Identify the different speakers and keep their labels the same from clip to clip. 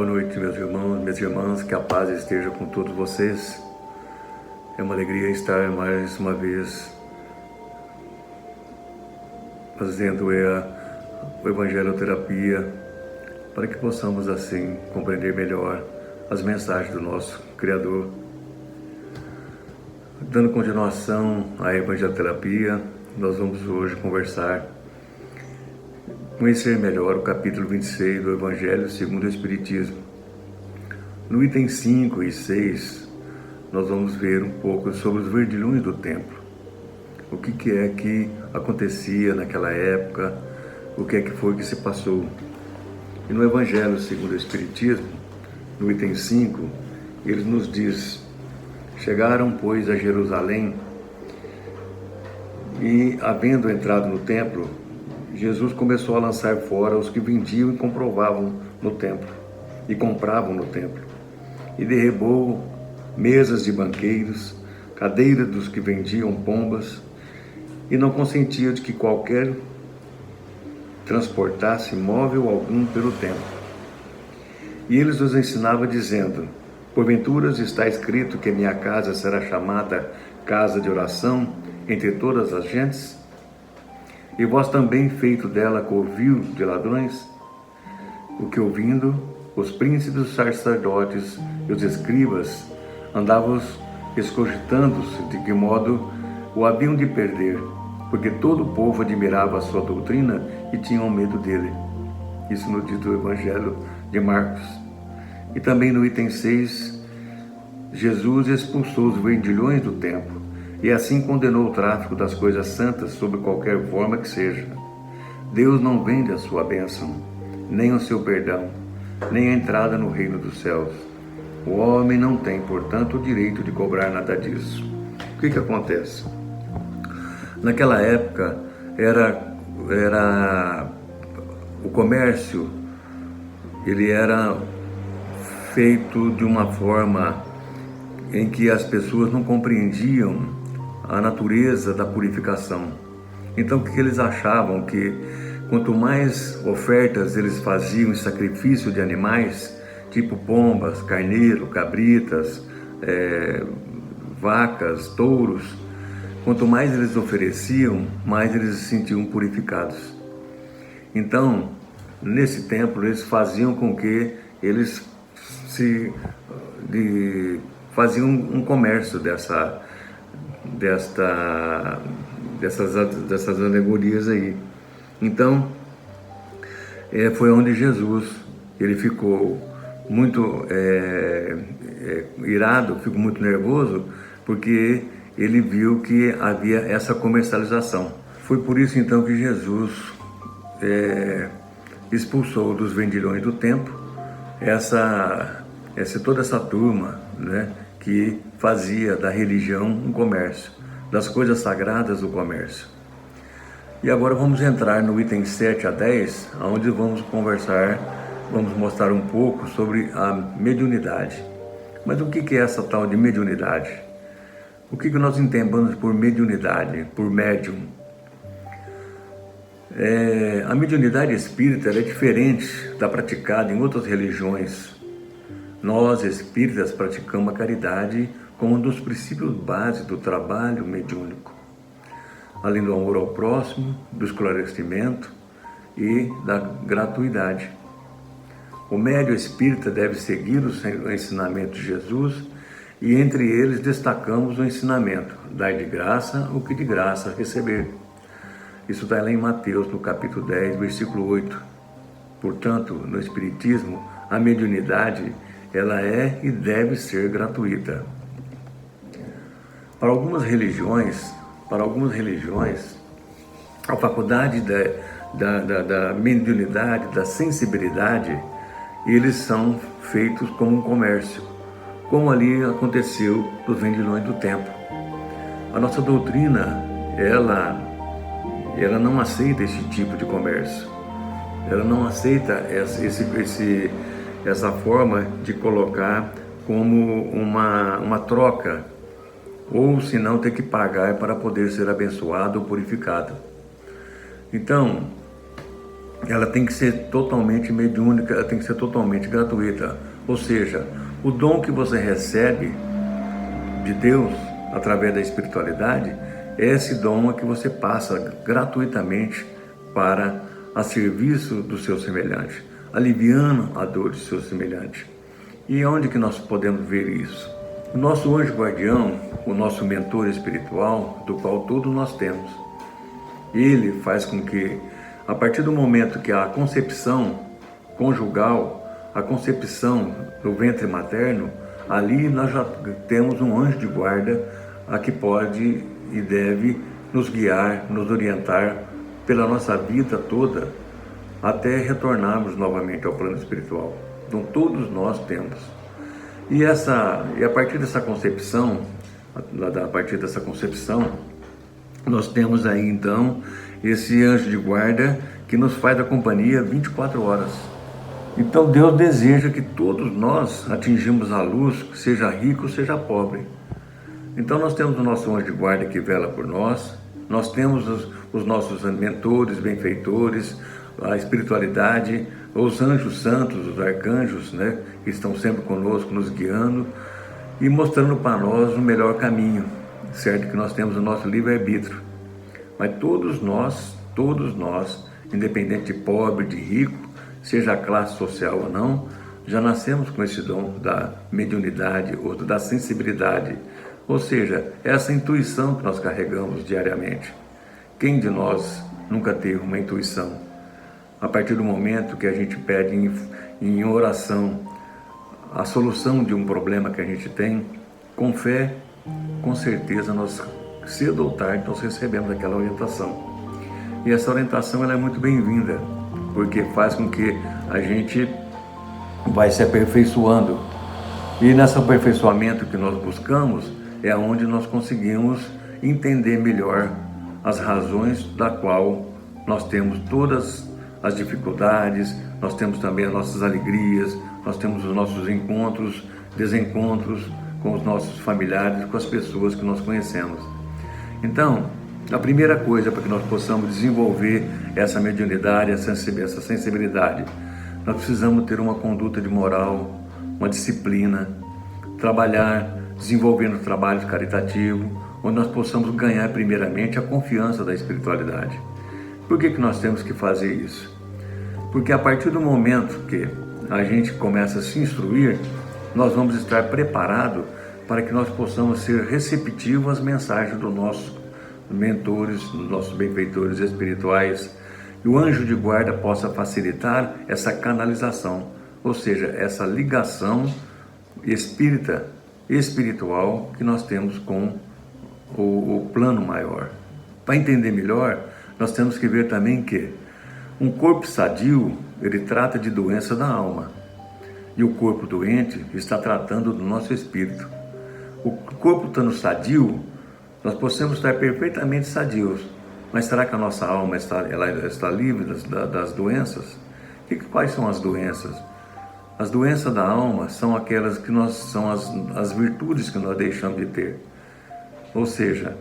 Speaker 1: Boa noite, meus irmãos, minhas irmãs, que a paz esteja com todos vocês. É uma alegria estar mais uma vez fazendo o Evangeloterapia, para que possamos assim compreender melhor as mensagens do nosso Criador. Dando continuação à Evangeloterapia, nós vamos hoje conhecer melhor o capítulo 26 do Evangelho segundo o Espiritismo. No item 5 e 6, nós vamos ver um pouco sobre os verdilhões do templo. O que é que acontecia naquela época, o que é que foi que se passou. E no Evangelho segundo o Espiritismo, no item 5, ele nos diz: chegaram, pois, a Jerusalém, e, havendo entrado no templo, Jesus começou a lançar fora os que vendiam e compravam no templo, e derrubou mesas de banqueiros, cadeiras dos que vendiam pombas, e não consentia de que qualquer transportasse móvel algum pelo templo. E eles os ensinava dizendo: porventura está escrito que minha casa será chamada casa de oração entre todas as gentes? E vós também feito dela covil de ladrões? O que ouvindo, os príncipes, os sacerdotes e os escribas andavam escogitando-se de que modo o haviam de perder, porque todo o povo admirava a sua doutrina e tinham medo dele. Isso no dito Evangelho de Marcos. E também no item 6, Jesus expulsou os vendilhões do templo, e assim condenou o tráfico das coisas santas sob qualquer forma que seja. Deus não vende a sua bênção, nem o seu perdão, nem a entrada no reino dos céus. O homem não tem, portanto, o direito de cobrar nada disso. O que acontece? Naquela época, o comércio, ele era feito de uma forma em que as pessoas não compreendiam a natureza da purificação. Então, o que eles achavam? Que quanto mais ofertas eles faziam em sacrifício de animais, tipo pombas, carneiro, cabritas, vacas, touros, quanto mais eles ofereciam, mais eles se sentiam purificados. Então, nesse templo, eles faziam com que eles faziam um comércio dessas alegorias aí. Então, foi onde Jesus ele ficou muito irado, ficou muito nervoso, porque ele viu que havia essa comercialização. Foi por isso então que Jesus expulsou dos vendilhões do templo toda essa turma, né, que fazia da religião um comércio, das coisas sagradas o comércio. E agora vamos entrar no item 7 a 10, onde vamos mostrar um pouco sobre a mediunidade. Mas o que é essa tal de mediunidade? O que nós entendemos por mediunidade, por médium? A mediunidade espírita é diferente da praticada em outras religiões. Nós, espíritas, praticamos a caridade como um dos princípios básicos do trabalho mediúnico, além do amor ao próximo, do esclarecimento e da gratuidade. O médium espírita deve seguir o ensinamento de Jesus, e entre eles destacamos o ensinamento: dai de graça o que de graça receber. Isso está lá em Mateus, no capítulo 10, versículo 8. Portanto, no Espiritismo, a mediunidade ela é e deve ser gratuita. Para algumas religiões, a faculdade da mediunidade, da sensibilidade, eles são feitos como um comércio, como ali aconteceu nos vendilhões do templo. A nossa doutrina, ela não aceita esse tipo de comércio. Ela não aceita essa forma de colocar como uma troca, ou se não ter que pagar para poder ser abençoado ou purificado. Então, ela tem que ser totalmente mediúnica, ela tem que ser totalmente gratuita. Ou seja, o dom que você recebe de Deus através da espiritualidade é esse dom que você passa gratuitamente para a serviço do seu semelhante, aliviando a dor do seu semelhante. E onde que nós podemos ver isso? O nosso anjo guardião, o nosso mentor espiritual, do qual todos nós temos, ele faz com que, a partir do momento que a concepção conjugal, a concepção do ventre materno, ali nós já temos um anjo de guarda a que pode e deve nos guiar, nos orientar pela nossa vida toda, até retornarmos novamente ao plano espiritual. Então todos nós temos. E a partir dessa concepção, nós temos aí então esse anjo de guarda que nos faz a companhia 24 horas. Então Deus deseja que todos nós atingimos a luz, seja rico, seja pobre. Então nós temos o nosso anjo de guarda que vela por nós temos os nossos mentores, benfeitores, a espiritualidade, os anjos santos, os arcanjos, né, que estão sempre conosco, nos guiando e mostrando para nós o melhor caminho, certo? Que nós temos o nosso livre-arbítrio. Mas todos nós, independente de pobre, de rico, seja a classe social ou não, já nascemos com esse dom da mediunidade ou da sensibilidade, ou seja, essa intuição que nós carregamos diariamente. Quem de nós nunca teve uma intuição? A partir do momento que a gente pede em oração a solução de um problema que a gente tem, com fé, com certeza nós, cedo ou tarde, nós recebemos aquela orientação. E essa orientação ela é muito bem-vinda, porque faz com que a gente vai se aperfeiçoando. E nesse aperfeiçoamento que nós buscamos, é onde nós conseguimos entender melhor as razões da qual nós temos todas as dificuldades, nós temos também as nossas alegrias, nós temos os nossos encontros, desencontros com os nossos familiares, com as pessoas que nós conhecemos. Então, a primeira coisa para que nós possamos desenvolver essa mediunidade, essa sensibilidade, nós precisamos ter uma conduta de moral, uma disciplina, trabalhar, desenvolvendo trabalhos caritativos, onde nós possamos ganhar primeiramente a confiança da espiritualidade. Por que nós temos que fazer isso? Porque a partir do momento que a gente começa a se instruir, nós vamos estar preparados para que nós possamos ser receptivos às mensagens dos nossos mentores, dos nossos benfeitores espirituais, e o anjo de guarda possa facilitar essa canalização, ou seja, essa ligação espiritual que nós temos com o plano maior. Para entender melhor, nós temos que ver também que um corpo sadio, ele trata de doença da alma, e o corpo doente está tratando do nosso espírito. O corpo estando sadio, nós possamos estar perfeitamente sadios, mas será que a nossa alma está livre das doenças? Quais são as doenças? As doenças da alma são aquelas que são as virtudes que nós deixamos de ter. Ou seja,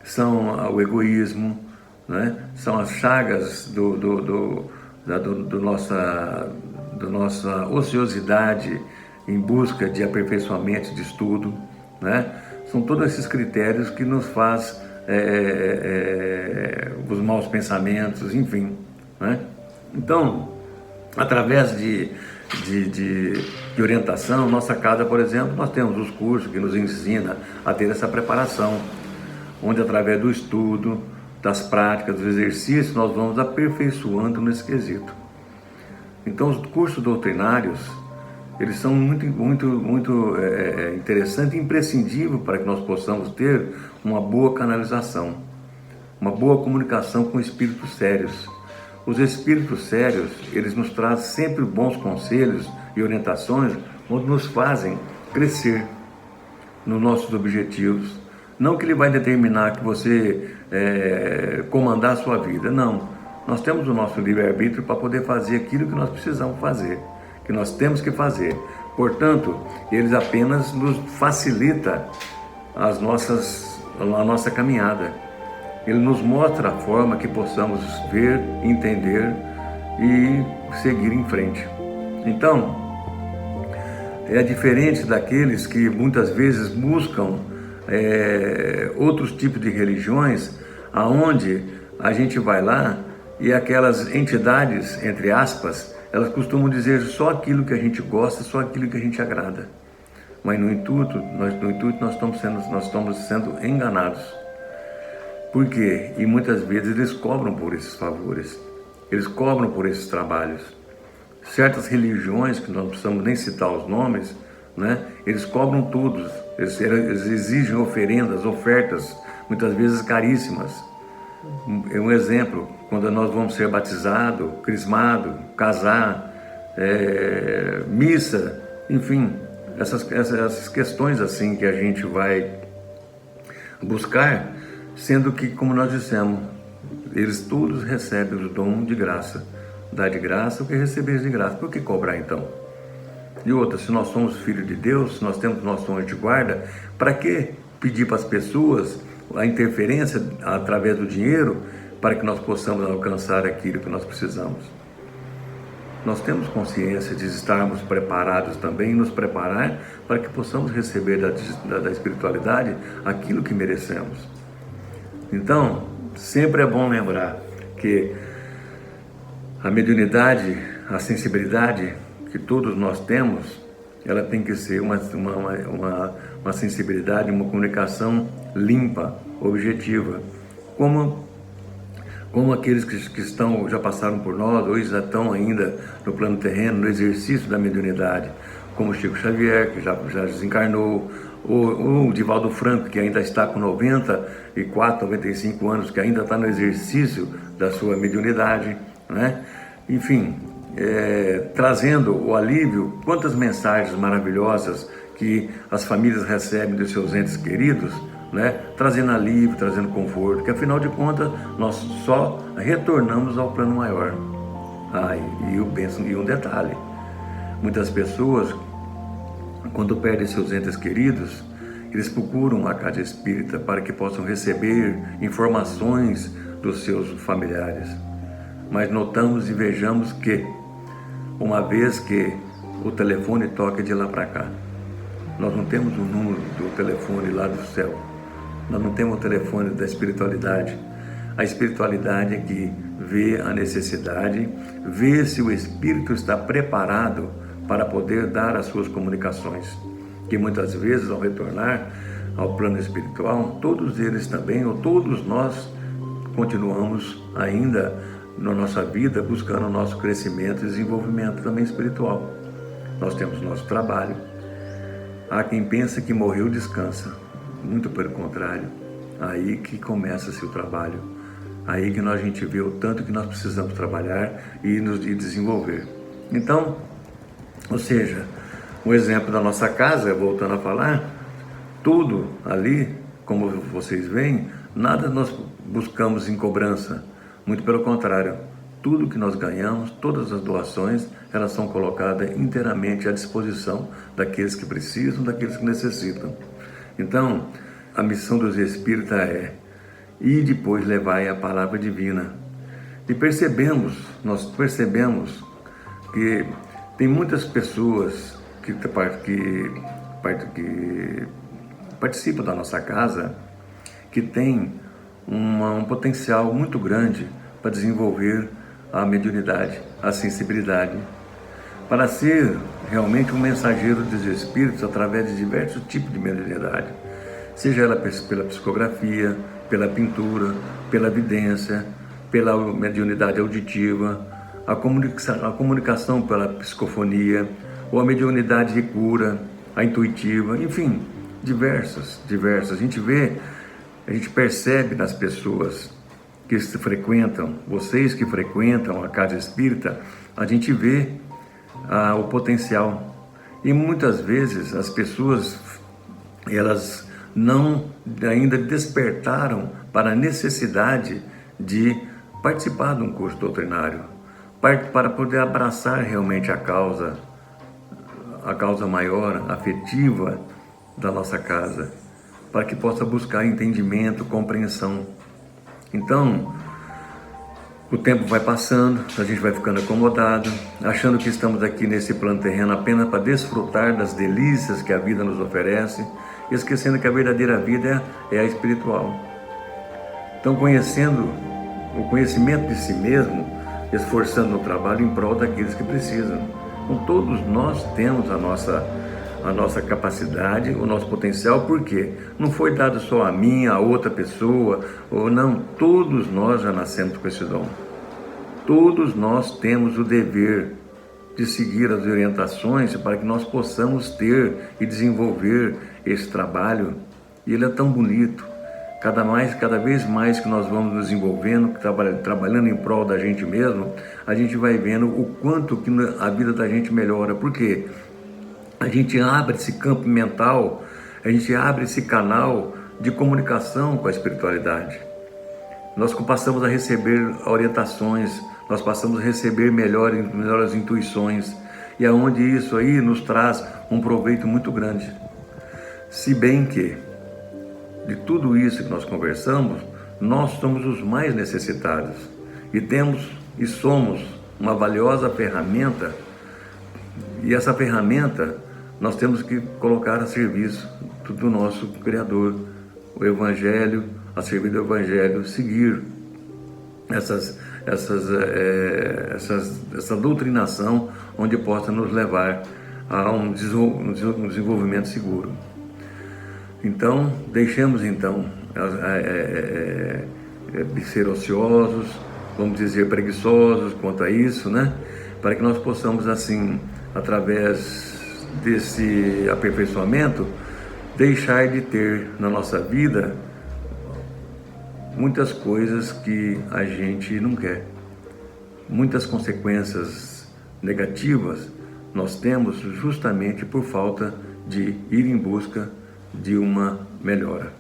Speaker 1: são o egoísmo, né? São as chagas da nossa ociosidade em busca de aperfeiçoamento, de estudo, né? São todos esses critérios que nos faz os maus pensamentos, enfim, né? Então, através de orientação, nossa casa, por exemplo, nós temos os cursos que nos ensinam a ter essa preparação, onde através do estudo, das práticas, dos exercícios, nós vamos aperfeiçoando nesse quesito. Então, os cursos doutrinários, eles são muito interessantes e imprescindíveis para que nós possamos ter uma boa canalização, uma boa comunicação com espíritos sérios. Os espíritos sérios, eles nos trazem sempre bons conselhos e orientações, onde nos fazem crescer nos nossos objetivos. Não que ele vai determinar que você comandar a sua vida, não. Nós temos o nosso livre-arbítrio para poder fazer aquilo que nós precisamos fazer, que nós temos que fazer. Portanto, eles apenas nos facilitam a nossa caminhada. Ele nos mostra a forma que possamos ver, entender e seguir em frente. Então, é diferente daqueles que muitas vezes buscam outros tipos de religiões, aonde a gente vai lá e aquelas entidades, entre aspas, elas costumam dizer só aquilo que a gente gosta, só aquilo que a gente agrada. Mas no intuito nós estamos sendo enganados. Por quê? E muitas vezes eles cobram por esses favores, eles cobram por esses trabalhos. Certas religiões, que não precisamos nem citar os nomes, né? Eles cobram tudo, eles exigem oferendas, ofertas, muitas vezes caríssimas. Um exemplo, quando nós vamos ser batizado, crismado, casar, missa, enfim, essas questões assim que a gente vai buscar, sendo que, como nós dissemos, eles todos recebem o dom de graça. Dá de graça o que recebeis de graça. Por que cobrar então? E outra, se nós somos filhos de Deus, se nós temos nosso anjo de guarda, para que pedir para as pessoas a interferência através do dinheiro para que nós possamos alcançar aquilo que nós precisamos? Nós temos consciência de estarmos preparados também, nos preparar para que possamos receber da espiritualidade aquilo que merecemos. Então, sempre é bom lembrar que a mediunidade, a sensibilidade que todos nós temos, ela tem que ser uma sensibilidade, uma comunicação limpa, objetiva, como aqueles que já passaram por nós, ou já estão ainda no plano terreno, no exercício da mediunidade, como Chico Xavier, que já desencarnou, ou o Divaldo Franco, que ainda está com 94, 95 anos, que ainda está no exercício da sua mediunidade, né? Enfim, trazendo o alívio. Quantas mensagens maravilhosas que as famílias recebem dos seus entes queridos, né? Trazendo alívio, trazendo conforto, que afinal de contas nós só retornamos ao plano maior. E eu penso em um detalhe: muitas pessoas, quando perdem seus entes queridos, eles procuram a casa espírita para que possam receber informações dos seus familiares. Mas notamos e vejamos que, uma vez que o telefone toca de lá para cá, nós não temos o número do telefone lá do céu, nós não temos o telefone da espiritualidade. A espiritualidade é que vê a necessidade, vê se o espírito está preparado para poder dar as suas comunicações, que muitas vezes, ao retornar ao plano espiritual, todos eles também, ou todos nós, continuamos ainda na nossa vida buscando o nosso crescimento e desenvolvimento também espiritual. Nós temos nosso trabalho. Há quem pensa que morreu descansa. Muito pelo contrário, aí que começa-se o trabalho. Aí que a gente vê o tanto que nós precisamos trabalhar e nos desenvolver. Então, ou seja, um exemplo da nossa casa, voltando a falar, tudo ali, como vocês veem, nada nós buscamos em cobrança. Muito pelo contrário, tudo que nós ganhamos, todas as doações, elas são colocadas inteiramente à disposição daqueles que precisam, daqueles que necessitam. Então, a missão dos espíritas é ir depois levar a palavra divina. E nós percebemos que tem muitas pessoas que participam da nossa casa, que têm um potencial muito grande para desenvolver a mediunidade, a sensibilidade, para ser realmente um mensageiro dos espíritos através de diversos tipos de mediunidade, seja ela pela psicografia, pela pintura, pela vidência, pela mediunidade auditiva, a comunicação pela psicofonia, ou a mediunidade de cura, a intuitiva, enfim, diversas. A gente percebe nas pessoas que frequentam, vocês que frequentam a casa espírita, a gente vê o potencial. E muitas vezes as pessoas, elas não ainda despertaram para a necessidade de participar de um curso doutrinário, para poder abraçar realmente a causa maior, afetiva da nossa casa, para que possa buscar entendimento, compreensão. Então, O tempo vai passando, a gente vai ficando acomodado, achando que estamos aqui nesse plano terreno apenas para desfrutar das delícias que a vida nos oferece, esquecendo que a verdadeira vida é a espiritual. Então, conhecendo o conhecimento de si mesmo, esforçando no trabalho em prol daqueles que precisam. Então, todos nós temos a nossa capacidade, o nosso potencial, porque não foi dado só a mim, a outra pessoa, ou não, todos nós já nascemos com esse dom. Todos nós temos o dever de seguir as orientações para que nós possamos ter e desenvolver esse trabalho, e ele é tão bonito. Cada vez mais que nós vamos nos desenvolvendo, trabalhando em prol da gente mesmo, a gente vai vendo o quanto que a vida da gente melhora. Por quê? A gente abre esse campo mental, a gente abre esse canal de comunicação com a espiritualidade. Nós passamos a receber orientações, nós passamos a receber melhores intuições, e aonde isso aí nos traz um proveito muito grande. Se bem que, de tudo isso que nós conversamos, nós somos os mais necessitados, e temos e somos uma valiosa ferramenta, e essa ferramenta nós temos que colocar a serviço do nosso Criador, o Evangelho, a servir do Evangelho, seguir essa doutrinação onde possa nos levar a um desenvolvimento seguro. Então, deixemos de ser ociosos, vamos dizer preguiçosos quanto a isso, né? Para que nós possamos assim, através desse aperfeiçoamento, deixar de ter na nossa vida muitas coisas que a gente não quer. Muitas consequências negativas nós temos justamente por falta de ir em busca de uma melhora.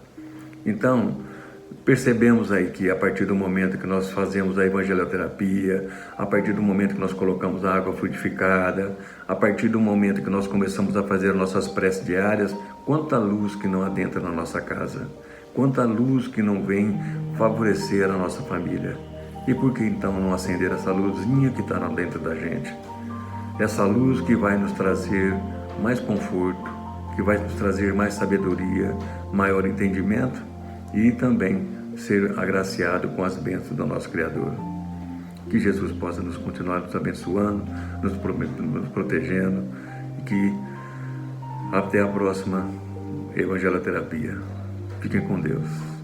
Speaker 1: Então, percebemos aí que a partir do momento que nós fazemos a evangelioterapia, a partir do momento que nós colocamos a água frutificada, a partir do momento que nós começamos a fazer nossas preces diárias, quanta luz que não adentra na nossa casa, quanta luz que não vem favorecer a nossa família. E por que então não acender essa luzinha que está dentro da gente? Essa luz que vai nos trazer mais conforto, que vai nos trazer mais sabedoria, maior entendimento e também ser agraciado com as bênçãos do nosso Criador. Que Jesus possa nos continuar nos abençoando, nos protegendo, e que até a próxima evangelioterapia. Fiquem com Deus.